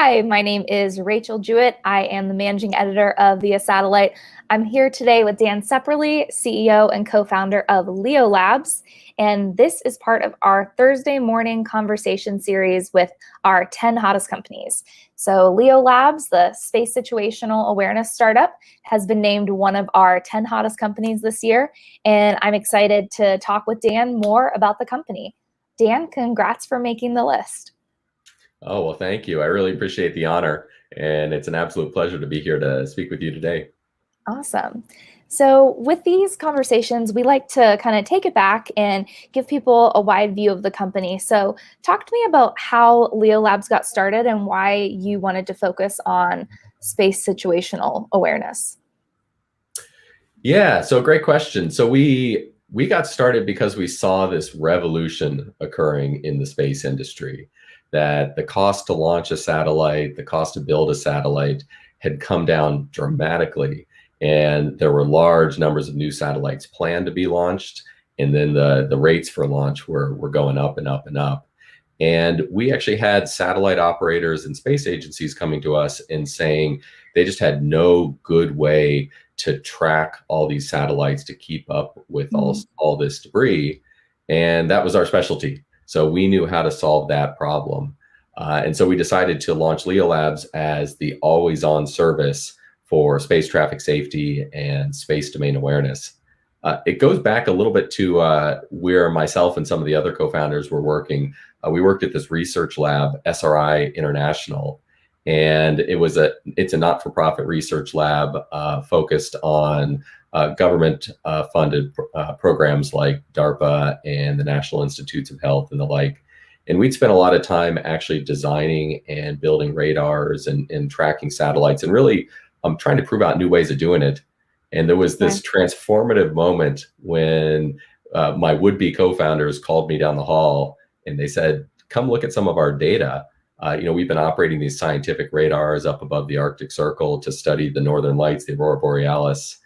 Hi, my name is Rachel Jewett. I am the managing editor of Via Satellite. I'm here today with Dan Ceperley, CEO and co-founder of LeoLabs. And this is part of our Thursday morning conversation series with our 10 hottest companies. So LeoLabs, the space situational awareness startup, has been named one of our 10 hottest companies this year. And I'm excited to talk with Dan more about the company. Dan, congrats for making the list. Oh, well, thank you. I really appreciate the honor, and it's an absolute pleasure to be here to speak with you today. Awesome. So with these conversations, we like to kind of take it back and give people a wide view of the company. So talk to me about how LeoLabs got started and why you wanted to focus on space situational awareness. Yeah, so great question. So we got started because we saw this revolution occurring in the space industry, that the cost to launch a satellite, the cost to build a satellite had come down dramatically. And there were large numbers of new satellites planned to be launched. And then the rates for launch were going up and up and up. And we actually had satellite operators and space agencies coming to us and saying they just had no good way to track all these satellites to keep up with all this debris. And that was our specialty. So we knew how to solve that problem. And so we decided to launch LeoLabs as the always-on service for space traffic safety and space domain awareness. It goes back a little bit to where myself and some of the other co-founders were working. We worked at this research lab, SRI International, and it's a not-for-profit research lab focused on government funded programs like DARPA and the National Institutes of Health and the like. And we'd spent a lot of time actually designing and building radars and tracking satellites and really trying to prove out new ways of doing it. And there was this transformative moment when my would-be co-founders called me down the hall and they said, come look at some of our data. We've been operating these scientific radars up above the Arctic Circle to study the northern lights, the aurora borealis.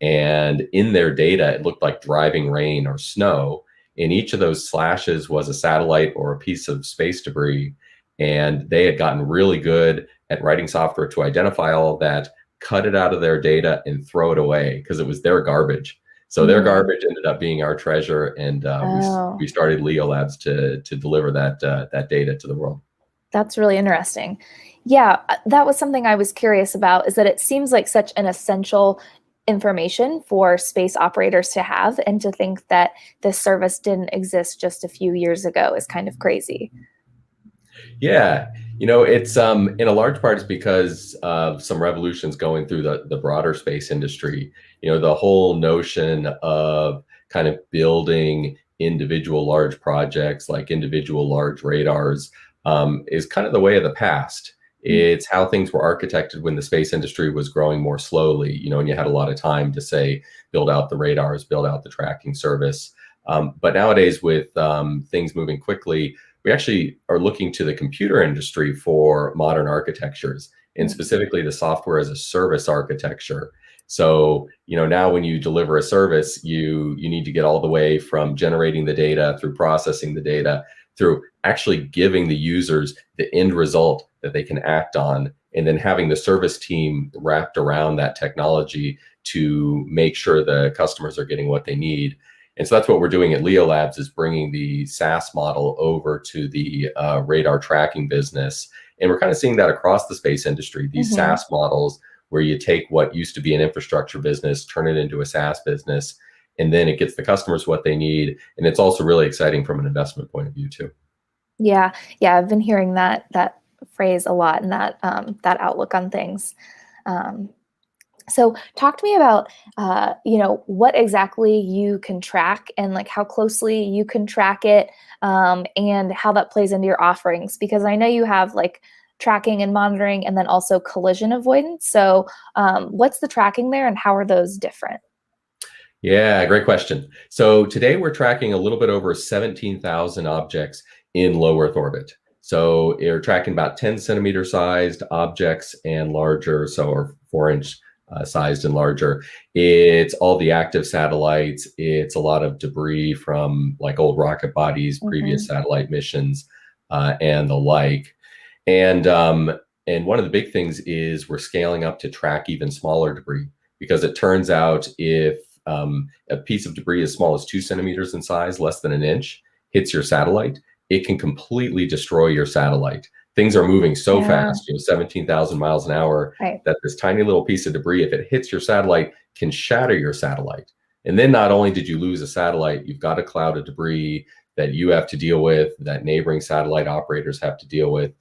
And in their data, it looked like driving rain or snow. In each of those slashes was a satellite or a piece of space debris. And they had gotten really good at writing software to identify all of that, cut it out of their data and throw it away because it was their garbage. So their garbage ended up being our treasure. And we started LeoLabs to deliver that data to the world. That's really interesting. Yeah, that was something I was curious about, is that it seems like such an essential information for space operators to have, and to think that this service didn't exist just a few years ago is kind of crazy. Yeah, it's in a large part it's because of some revolutions going through the broader space industry. The whole notion of kind of building individual large projects like individual large radars is kind of the way of the past. It's how things were architected when the space industry was growing more slowly, and you had a lot of time to say, build out the radars, build out the tracking service. But nowadays with things moving quickly, we actually are looking to the computer industry for modern architectures, and specifically the software as a service architecture. So, now when you deliver a service, you need to get all the way from generating the data through processing the data through actually giving the users the end result that they can act on, and then having the service team wrapped around that technology to make sure the customers are getting what they need. And so that's what we're doing at LeoLabs, is bringing the SaaS model over to the radar tracking business. And we're kind of seeing that across the space industry, these SaaS models where you take what used to be an infrastructure business, turn it into a SaaS business, and then it gets the customers what they need. And it's also really exciting from an investment point of view too. Yeah, I've been hearing that phrase a lot, and that outlook on things. So talk to me about, what exactly you can track, and like how closely you can track it, and how that plays into your offerings, because I know you have like tracking and monitoring and then also collision avoidance. So what's the tracking there and how are those different? Yeah, great question. So today we're tracking a little bit over 17,000 objects in low Earth orbit. So you're tracking about 10 centimeter sized objects and larger, or 4-inch sized and larger. It's all the active satellites. It's a lot of debris from like old rocket bodies, previous satellite missions, and the like. And And one of the big things is we're scaling up to track even smaller debris, because it turns out if a piece of debris as small as 2 centimeters in size, less than an inch, hits your satellite, it can completely destroy your satellite. Things are moving so Yeah. fast, 17,000 miles an hour, Right. that this tiny little piece of debris, if it hits your satellite, can shatter your satellite. And then not only did you lose a satellite, you've got a cloud of debris that you have to deal with, that neighboring satellite operators have to deal with,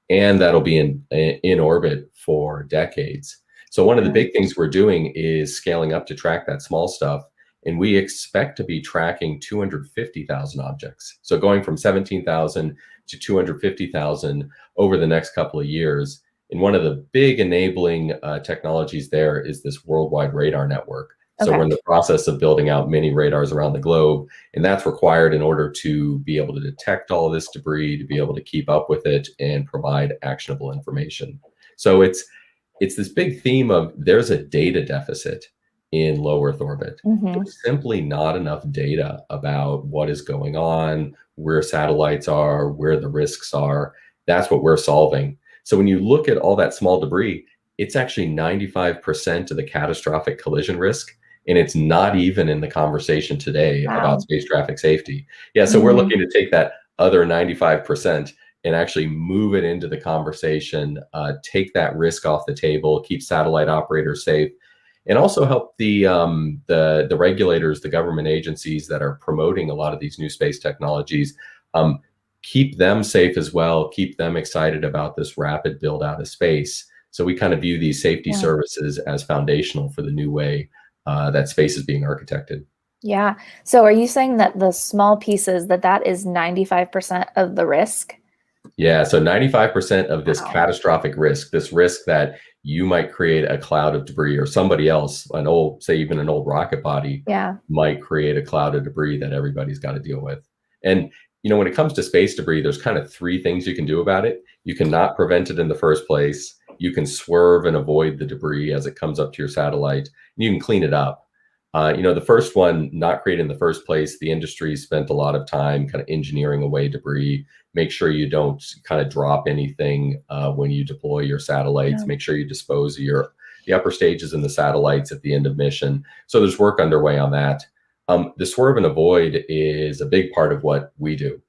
and that'll be in orbit for decades. So one of the Yeah. big things we're doing is scaling up to track that small stuff, and we expect to be tracking 250,000 objects. So going from 17,000 to 250,000 over the next couple of years. And one of the big enabling technologies there is this worldwide radar network. So Okay. we're in the process of building out mini radars around the globe, and that's required in order to be able to detect all of this debris, to be able to keep up with it and provide actionable information. So it's this big theme of there's a data deficit in low Earth orbit. Hmm. There's simply not enough data about what is going on, where satellites are, where the risks are. That's what we're solving. So when you look at all that small debris, it's actually 95% of the catastrophic collision risk. And it's not even in the conversation today about Wow. space traffic safety. Yeah, so we're Hmm. looking to take that other 95% and actually move it into the conversation, take that risk off the table, keep satellite operators safe, and also help the regulators, the government agencies that are promoting a lot of these new space technologies, keep them safe as well, keep them excited about this rapid build out of space. So we kind of view these safety Yeah. services as foundational for the new way that space is being architected. Yeah. So are you saying that the small pieces, that is 95% of the risk? Yeah, so 95% of this Wow. catastrophic risk, this risk that you might create a cloud of debris, or somebody else, an old, say even an old rocket body, Yeah. might create a cloud of debris that everybody's got to deal with. And when it comes to space debris, there's kind of three things you can do about it. You cannot prevent it in the first place. You can swerve and avoid the debris as it comes up to your satellite, and you can clean it up. The first one, not created in the first place, the industry spent a lot of time kind of engineering away debris. Make sure you don't kind of drop anything when you deploy your Yeah. satellites. Make sure you dispose of the upper stages and the satellites at the end of mission. So there's work underway on that. The swerve and avoid is a big part of what we do.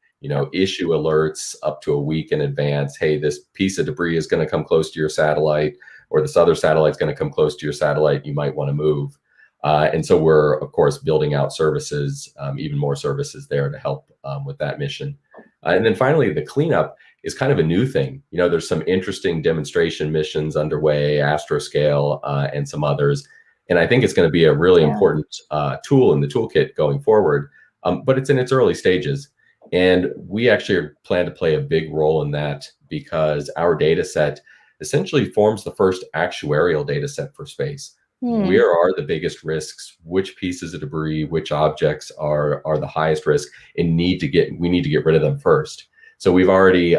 Issue alerts up to a week in advance. Hey, this piece of debris is going to come close to your satellite, or this other satellite's going to come close to your satellite. You might want to move. And so we're, of course, building out services, even more services there to help with that mission. And then finally, the cleanup is kind of a new thing. There's some interesting demonstration missions underway, Astroscale, and some others. And I think it's going to be a really Yeah. important tool in the toolkit going forward. But it's in its early stages. And we actually plan to play a big role in that, because our data set essentially forms the first actuarial data set for space. Hmm. Where are the biggest risks? Which pieces of debris, which objects are the highest risk, and we need to get rid of them first. So we've already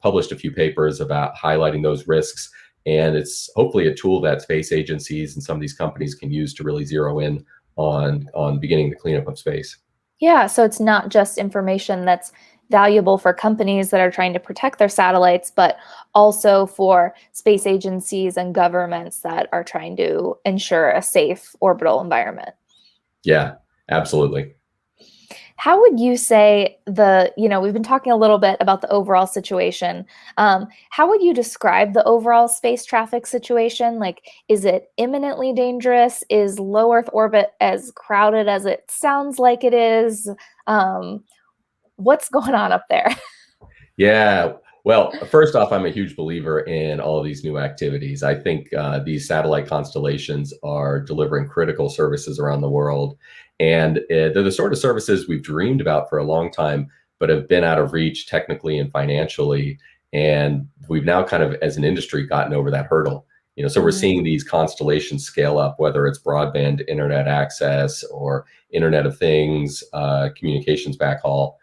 published a few papers about highlighting those risks, and it's hopefully a tool that space agencies and some of these companies can use to really zero in on beginning the cleanup of space. Yeah, so it's not just information that's valuable for companies that are trying to protect their satellites, but also for space agencies and governments that are trying to ensure a safe orbital environment. Yeah, absolutely. How would you say we've been talking a little bit about the overall situation. How would you describe the overall space traffic situation? Like, is it imminently dangerous? Is low Earth orbit as crowded as it sounds like it is? What's going on up there? Yeah. Well, first off, I'm a huge believer in all of these new activities. I think these satellite constellations are delivering critical services around the world. And they're the sort of services we've dreamed about for a long time, but have been out of reach technically and financially. And we've now kind of, as an industry, gotten over that hurdle. So we're Mhm. seeing these constellations scale up, whether it's broadband internet access or Internet of Things, communications backhaul,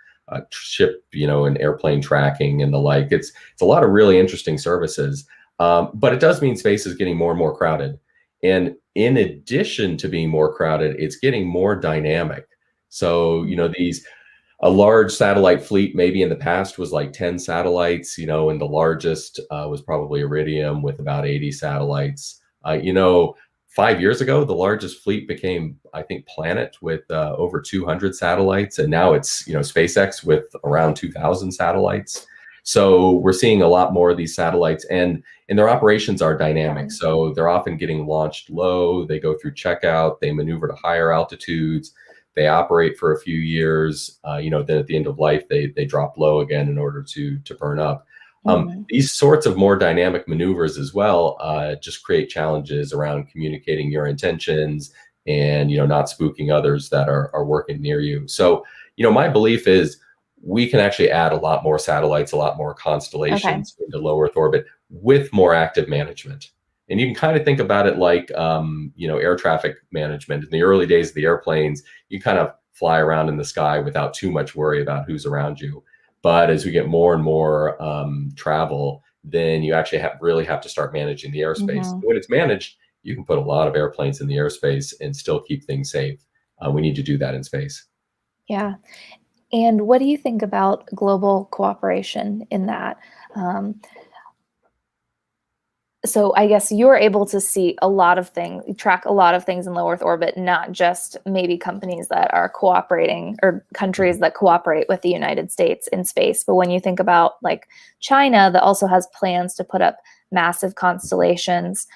ship, and airplane tracking and the like. It's a lot of really interesting services, but it does mean space is getting more and more crowded. And in addition to being more crowded, it's getting more dynamic. So these a large satellite fleet maybe in the past was like 10 satellites, and the largest was probably Iridium with about 80 satellites. 5 years ago, the largest fleet became, I think, Planet with over 200 satellites, and now it's SpaceX with around 2,000 satellites. So we're seeing a lot more of these satellites, and their operations are dynamic. Yeah. So they're often getting launched low. They go through checkout. They maneuver to higher altitudes. They operate for a few years. Then at the end of life, they drop low again in order to burn up. These sorts of more dynamic maneuvers as well just create challenges around communicating your intentions and not spooking others that are working near you. So my belief is we can actually add a lot more satellites, a lot more constellations into low Earth orbit with more active management. And you can kind of think about it like air traffic management. In the early days of the airplanes, you kind of fly around in the sky without too much worry about who's around you. But as we get more and more travel, then you actually really have to start managing the airspace. When it's managed, you can put a lot of airplanes in the airspace and still keep things safe. We need to do that in space. Yeah. And what do you think about global cooperation in that? So I guess you're able to see a lot of things, track a lot of things in low Earth orbit, not just maybe companies that are cooperating or countries that cooperate with the United States in space. But when you think about like China, that also has plans to put up massive constellations,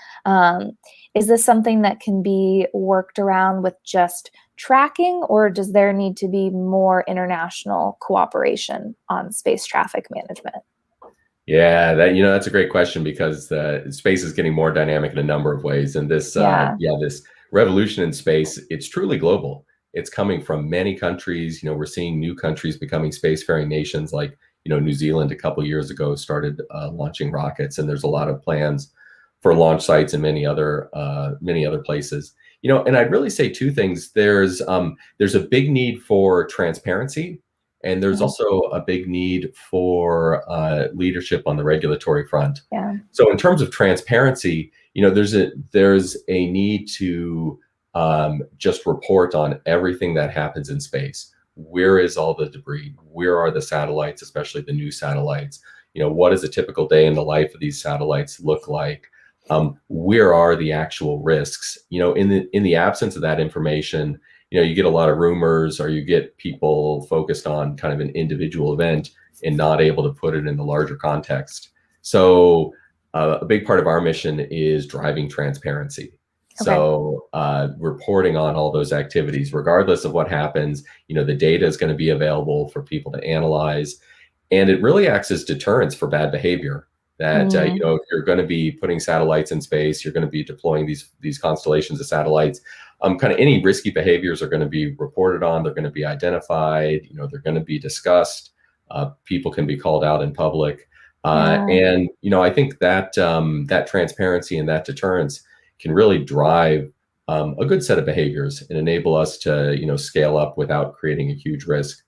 is this something that can be worked around with just tracking, or does there need to be more international cooperation on space traffic management? Yeah, that's a great question, because space is getting more dynamic in a number of ways, and this this revolution in space, it's truly global. It's coming from many countries. We're seeing new countries becoming spacefaring nations, like New Zealand a couple years ago started launching rockets, and there's a lot of plans for launch sites in many other places. And I'd really say two things. There's a big need for transparency. And there's also a big need for leadership on the regulatory front. Yeah. So in terms of transparency, there's a need to just report on everything that happens in space. Where is all the debris? Where are the satellites, especially the new satellites? What does a typical day in the life of these satellites look like? Where are the actual risks? In the absence of that information, you get a lot of rumors, or you get people focused on kind of an individual event and not able to put it in the larger context. So a big part of our mission is driving transparency. So reporting on all those activities, regardless of what happens, the data is going to be available for people to analyze. And it really acts as deterrence for bad behavior. That if you're going to be putting satellites in space, you're going to be deploying these constellations of satellites. Kind of any risky behaviors are going to be reported on. They're going to be identified. They're going to be discussed. People can be called out in public. And I think that that transparency and that deterrence can really drive a good set of behaviors and enable us to scale up without creating a huge risk.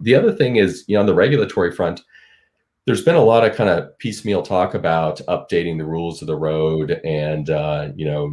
The other thing is, on the regulatory front, there's been a lot of kind of piecemeal talk about updating the rules of the road and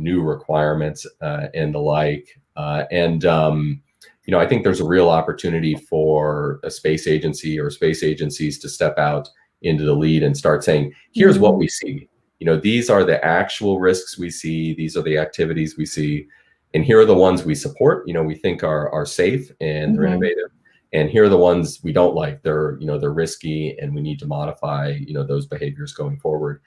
new requirements and the like. I think there's a real opportunity for a space agency or space agencies to step out into the lead and start saying, here's what we see. These are the actual risks we see. These are the activities we see. And here are the ones we support, we think are safe and they're innovative. And here are the ones we don't like. They're risky, and we need to modify, those behaviors going forward.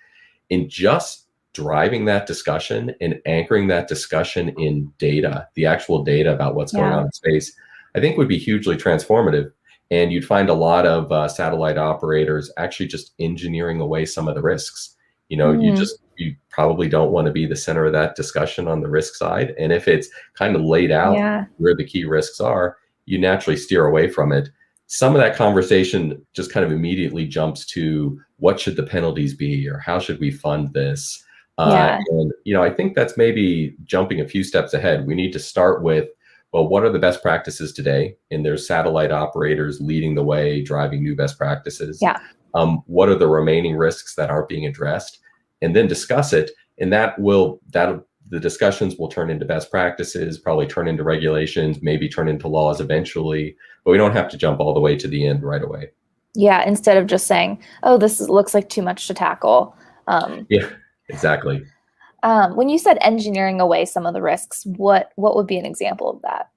In just driving that discussion and anchoring that discussion in data, the actual data about what's going on in space, I think would be hugely transformative. And you'd find a lot of satellite operators actually just engineering away some of the risks. You probably don't want to be the center of that discussion on the risk side. And if it's kind of laid out where the key risks are, you naturally steer away from it. Some of that conversation just kind of immediately jumps to what should the penalties be, or how should we fund this? And I think that's maybe jumping a few steps ahead. We need to start with, well, what are the best practices today? And there's satellite operators leading the way, driving new best practices. What are the remaining risks that aren't being addressed? And then discuss it. And that'll the discussions will turn into best practices, probably turn into regulations, maybe turn into laws eventually, but we don't have to jump all the way to the end right away. Yeah, instead of just saying, "Oh, looks like too much to tackle." Yeah, exactly. When you said engineering away some of the risks, what would be an example of that?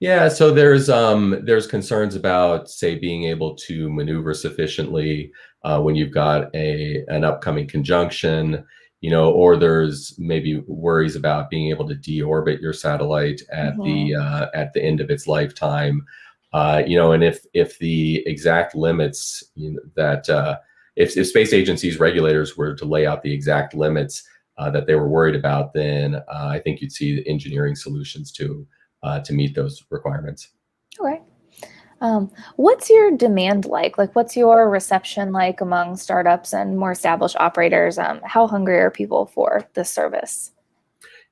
Yeah, so there's concerns about, say, being able to maneuver sufficiently when you've got an upcoming conjunction, or there's maybe worries about being able to deorbit your satellite at the end of its lifetime, and if the exact limits if space agencies regulators were to lay out the exact limits that they were worried about, then I think you'd see engineering solutions to meet those requirements. Okay. What's your demand like? Like, what's your reception like among startups and more established operators? How hungry are people for this service?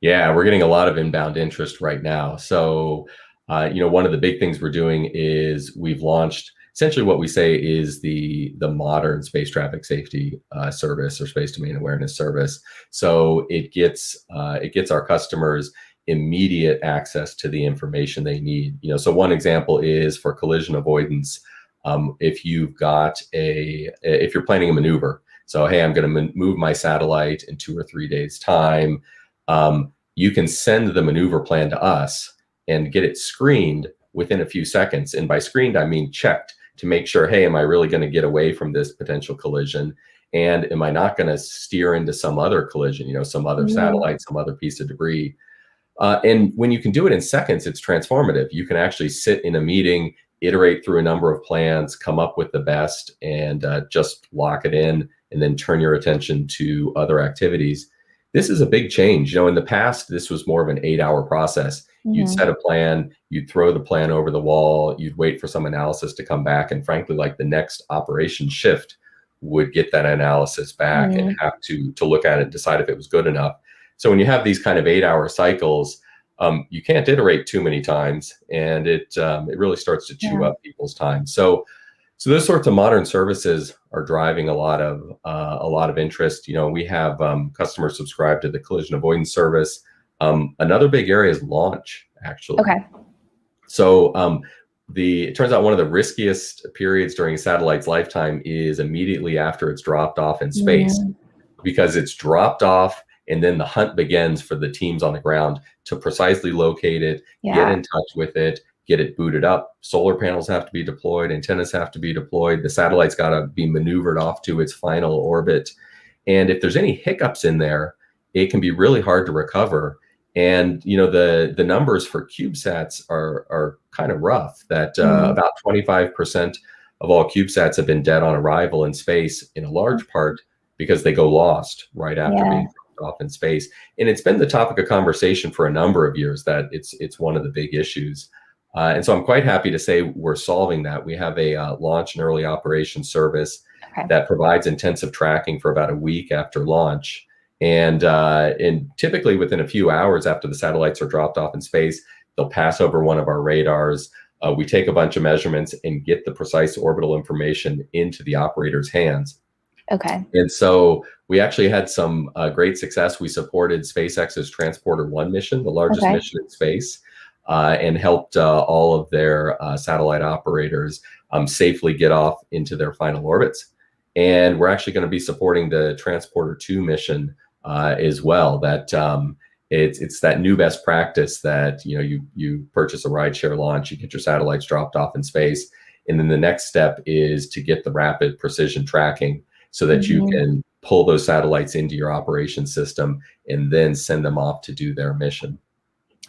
Yeah, we're getting a lot of inbound interest right now. So, one of the big things we're doing is we've launched essentially what we say is the modern space traffic safety service or space domain awareness service. So it gets our customers immediate access to the information they need. So one example is for collision avoidance. If if you're planning a maneuver, so hey, I'm going to move my satellite in 2 or 3 days time. You can send the maneuver plan to us and get it screened within a few seconds. And by screened, I mean checked to make sure, hey, am I really going to get away from this potential collision? And am I not going to steer into some other collision, some other satellite, some other piece of debris? And when you can do it in seconds, it's transformative. You can actually sit in a meeting, iterate through a number of plans, come up with the best, and just lock it in, and then turn your attention to other activities. This is a big change. In the past, this was more of an 8-hour process. You'd set a plan, you'd throw the plan over the wall, you'd wait for some analysis to come back, and frankly, like the next operation shift would get that analysis back and have to look at it and decide if it was good enough. So when you have these kind of 8-hour cycles, you can't iterate too many times, and it really starts to chew up people's time. So those sorts of modern services are driving a lot of interest. We have customers subscribe to the collision avoidance service. Another big area is launch, actually. Okay. So it turns out one of the riskiest periods during a satellite's lifetime is immediately after it's dropped off in space, because it's dropped off and then the hunt begins for the teams on the ground to precisely locate it, get in touch with it, get it booted up. Solar panels have to be deployed, antennas have to be deployed, the satellite's got to be maneuvered off to its final orbit. And if there's any hiccups in there, it can be really hard to recover. And the numbers for CubeSats are kind of rough. That about 25% of all CubeSats have been dead on arrival in space, in a large part because they go lost right after being dropped off in space. And it's been the topic of conversation for a number of years that it's one of the big issues. And so I'm quite happy to say we're solving that. We have a launch and early operation service that provides intensive tracking for about a week after launch. And typically within a few hours after the satellites are dropped off in space, they'll pass over one of our radars. We take a bunch of measurements and get the precise orbital information into the operator's hands. Okay. And so we actually had some great success. We supported SpaceX's Transporter-1 mission, the largest mission in space, and helped all of their satellite operators safely get off into their final orbits. And we're actually going to be supporting the Transporter-2 mission as well. That it's that new best practice that you purchase a rideshare launch, you get your satellites dropped off in space, and then the next step is to get the rapid precision tracking so that you can pull those satellites into your operation system and then send them off to do their mission.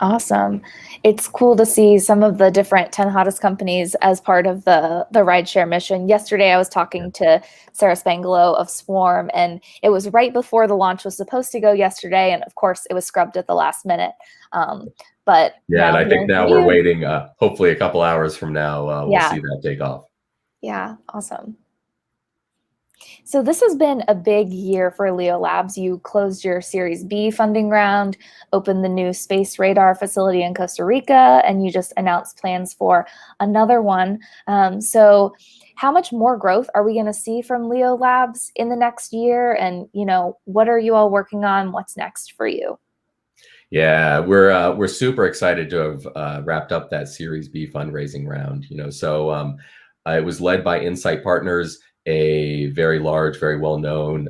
Awesome. It's cool to see some of the different 10 hottest companies as part of the rideshare mission. Yesterday, I was talking to Sarah Spangolo of Swarm, and it was right before the launch was supposed to go yesterday. And of course, it was scrubbed at the last minute. But and I think now we're waiting, hopefully a couple hours from now, we'll see that take off. Yeah, awesome. So this has been a big year for LeoLabs. You closed your Series B funding round, opened the new space radar facility in Costa Rica, and you just announced plans for another one. So how much more growth are we going to see from LeoLabs in the next year? And, what are you all working on? What's next for you? Yeah, we're super excited to have wrapped up that Series B fundraising round. It was led by Insight Partners, a very large, very well-known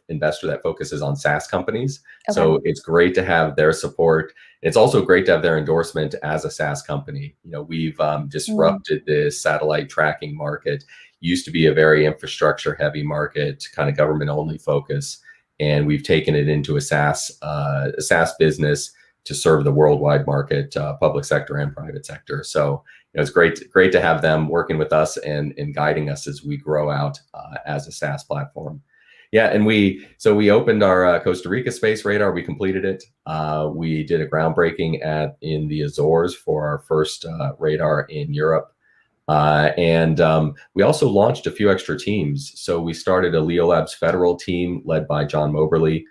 investor that focuses on SaaS companies. Okay. So it's great to have their support. It's also great to have their endorsement as a SaaS company. We've disrupted the satellite tracking market. Used to be a very infrastructure-heavy market, kind of government-only focus. And we've taken it into a SaaS business to serve the worldwide market, public sector and private sector. So it's great to have them working with us and guiding us as we grow out as a SaaS platform. Yeah, and we opened our Costa Rica space radar. We completed it. We did a groundbreaking in the Azores for our first radar in Europe. We also launched a few extra teams. So we started a LeoLabs federal team led by John Moberly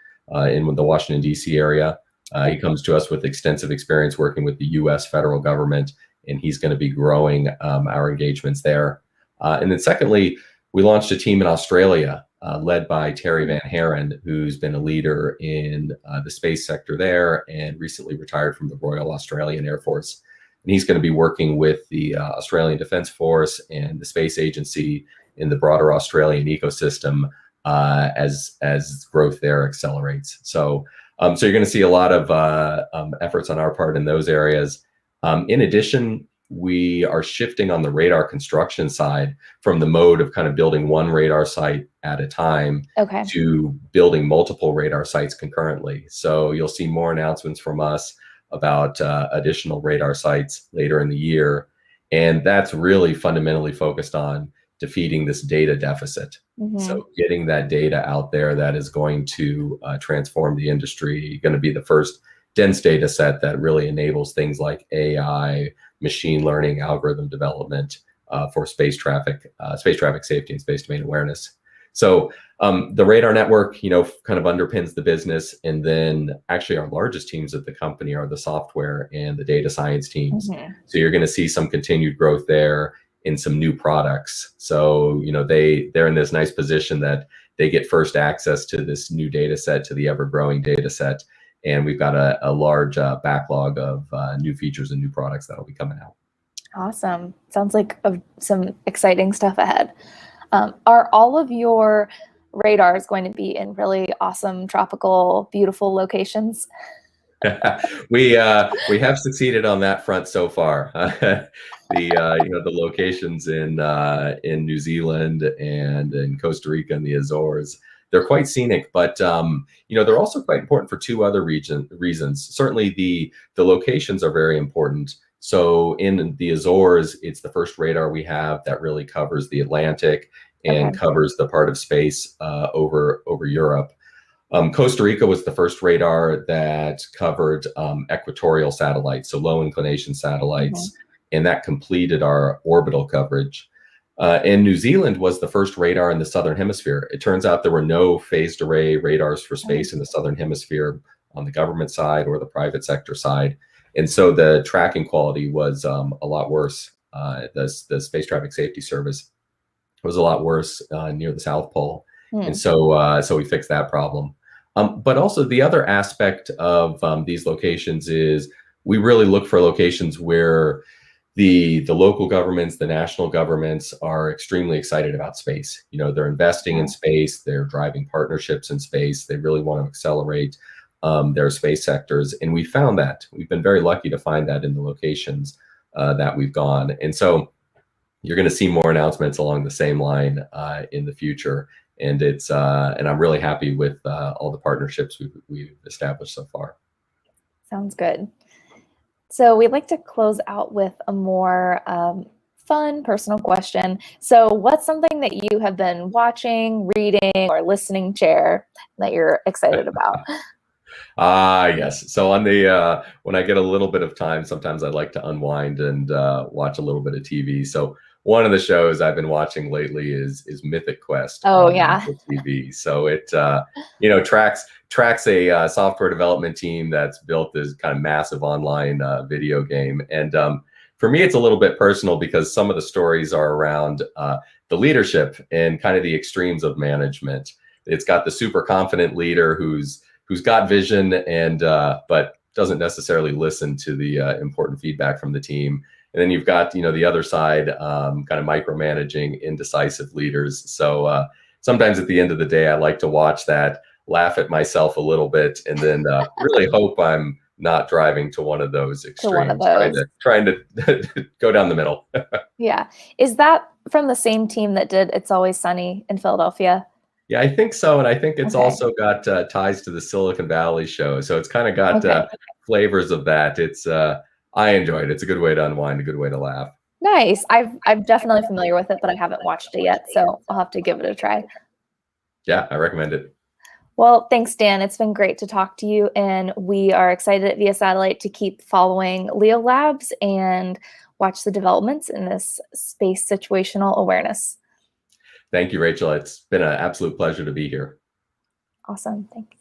in the Washington, D.C. area. He comes to us with extensive experience working with the U.S. federal government, and he's going to be growing our engagements there. And then secondly, we launched a team in Australia led by Terry Van Haren, who's been a leader in the space sector there and recently retired from the Royal Australian Air Force. And he's going to be working with the Australian Defence Force and the Space Agency in the broader Australian ecosystem as growth there accelerates. So you're going to see a lot of efforts on our part in those areas. In addition, we are shifting on the radar construction side from the mode of kind of building one radar site at a time to building multiple radar sites concurrently. So you'll see more announcements from us about additional radar sites later in the year. And that's really fundamentally focused on defeating this data deficit. So getting that data out there that is going to transform the industry, going to be the first dense data set that really enables things like AI, machine learning, algorithm development for space traffic safety and space domain awareness. So the radar network, kind of underpins the business. And then actually our largest teams at the company are the software and the data science teams. So you're going to see some continued growth there in some new products. So, they're in this nice position that they get first access to this new data set, to the ever-growing data set. And we've got a large backlog of new features and new products that'll be coming out. Awesome. Sounds like some exciting stuff ahead. Are all of your radars going to be in really awesome, tropical, beautiful locations? We have succeeded on that front so far. The locations in New Zealand and in Costa Rica and the Azores, they're quite scenic, but they're also quite important for two other reasons. Certainly, the locations are very important. So in the Azores, it's the first radar we have that really covers the Atlantic and covers the part of space over Europe. Costa Rica was the first radar that covered equatorial satellites, so low inclination satellites, and that completed our orbital coverage. And New Zealand was the first radar in the Southern Hemisphere. It turns out there were no phased array radars for space in the Southern Hemisphere on the government side or the private sector side. And so the tracking quality was a lot worse. The Space Traffic Safety Service was a lot worse near the South Pole. And so we fixed that problem. But also the other aspect of these locations is we really look for locations where the local governments, the national governments are extremely excited about space. They're investing in space, they're driving partnerships in space, they really want to accelerate their space sectors. And we found that. We've been very lucky to find that in the locations that we've gone. And so you're going to see more announcements along the same line in the future. And and I'm really happy with all the partnerships we've established so far. Sounds good. So we'd like to close out with a more fun, personal question. So what's something that you have been watching, reading, or listening to that you're excited about? Yes. So on when I get a little bit of time, sometimes I like to unwind and watch a little bit of TV. So one of the shows I've been watching lately is Mythic Quest Oh on yeah. Apple TV. So it tracks a software development team that's built this kind of massive online video game. And for me, it's a little bit personal because some of the stories are around the leadership and kind of the extremes of management. It's got the super confident leader who's got vision and but doesn't necessarily listen to the important feedback from the team. And then you've got the other side, kind of micromanaging, indecisive leaders. So sometimes at the end of the day, I like to watch that, laugh at myself a little bit, and then really hope I'm not driving to one of those To one of extremes, those. trying to go down the middle. Yeah. Is that from the same team that did It's Always Sunny in Philadelphia? Yeah, I think so, and I think it's Okay. also got ties to the Silicon Valley show, so it's kind of got Okay. flavors of that. It's I enjoy it. It's a good way to unwind, a good way to laugh. Nice. I'm definitely familiar with it, but I haven't watched it yet, so I'll have to give it a try. Yeah, I recommend it. Well, thanks, Dan. It's been great to talk to you, and we are excited at Via Satellite to keep following LeoLabs and watch the developments in this space situational awareness. Thank you, Rachel. It's been an absolute pleasure to be here. Awesome. Thanks.